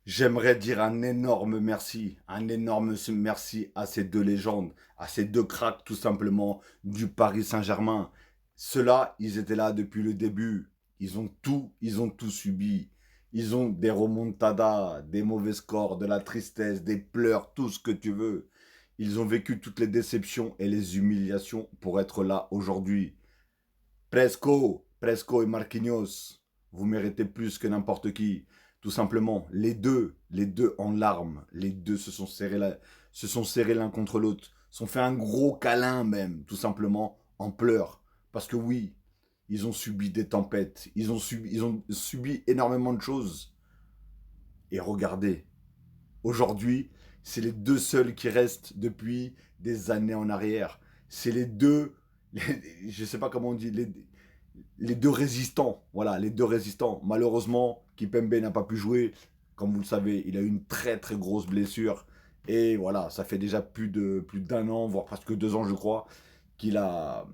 J'aimerais dire un énorme merci à ces deux légendes, à ces deux cracks tout simplement du Paris Saint-Germain. Ceux-là, ils étaient là depuis le début. Ils ont tout subi. Ils ont des remontadas, des mauvais scores, de la tristesse, des pleurs, tout ce que tu veux. Ils ont vécu toutes les déceptions et les humiliations pour être là aujourd'hui. Presco et Marquinhos, vous méritez plus que n'importe qui. Tout simplement, les deux en larmes, les deux se sont serrés l'un contre l'autre, sont fait un gros câlin même, tout simplement en pleurs. Parce que oui, ils ont subi des tempêtes, ils ont subi énormément de choses. Et regardez, aujourd'hui, c'est les deux seuls qui restent depuis des années en arrière. C'est les deux, je sais pas comment on dit, les deux résistants. Voilà, les deux résistants. Malheureusement, Kipembe n'a pas pu jouer. Comme vous le savez, il a eu une très très grosse blessure. Et voilà, ça fait déjà plus d'un an, voire presque 2 ans, je crois, qu'il a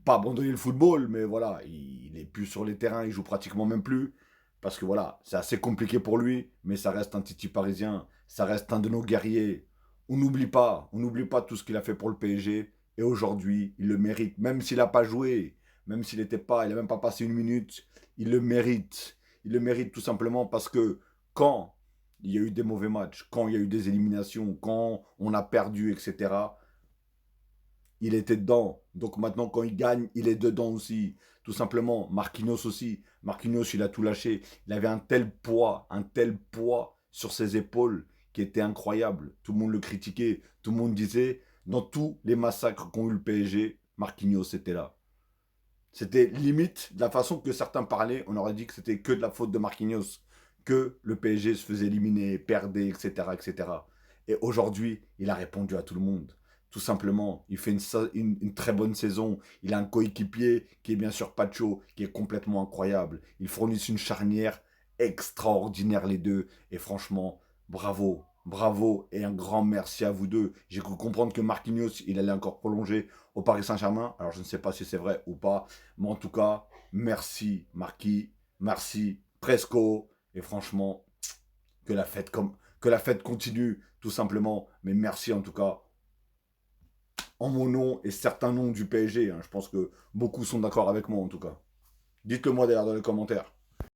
pas abandonné le football, mais voilà, il est plus sur les terrains, il joue pratiquement même plus. Parce que voilà, c'est assez compliqué pour lui, mais ça reste un titi parisien, ça reste un de nos guerriers. On n'oublie pas tout ce qu'il a fait pour le PSG. Et aujourd'hui, il le mérite, même s'il n'a pas joué, même s'il n'était pas, il n'a même pas passé une minute, il le mérite. Il le mérite tout simplement parce que quand il y a eu des mauvais matchs, quand il y a eu des éliminations, quand on a perdu, etc., il était dedans. Donc maintenant, quand il gagne, il est dedans aussi. Tout simplement, Marquinhos aussi. Marquinhos, il a tout lâché. Il avait un tel poids sur ses épaules qui était incroyable. Tout le monde le critiquait. Tout le monde disait, dans tous les massacres qu'ont eu le PSG, Marquinhos était là. C'était limite, de la façon que certains parlaient, on aurait dit que c'était que de la faute de Marquinhos, que le PSG se faisait éliminer, perdait, etc. etc. Et aujourd'hui, il a répondu à tout le monde. Tout simplement, il fait une très bonne saison. Il a un coéquipier qui est bien sûr Pacho, qui est complètement incroyable. Ils fournissent une charnière extraordinaire les deux. Et franchement, bravo, bravo et un grand merci à vous deux. J'ai cru comprendre que Marquinhos, il allait encore prolonger au Paris Saint-Germain. Alors je ne sais pas si c'est vrai ou pas, mais en tout cas, merci Marquis, merci Presco. Et franchement, que la fête continue, tout simplement. Mais merci en tout cas, en mon nom et certains noms du PSG. Hein. Je pense que beaucoup sont d'accord avec moi en tout cas. Dites-le moi d'ailleurs dans les commentaires.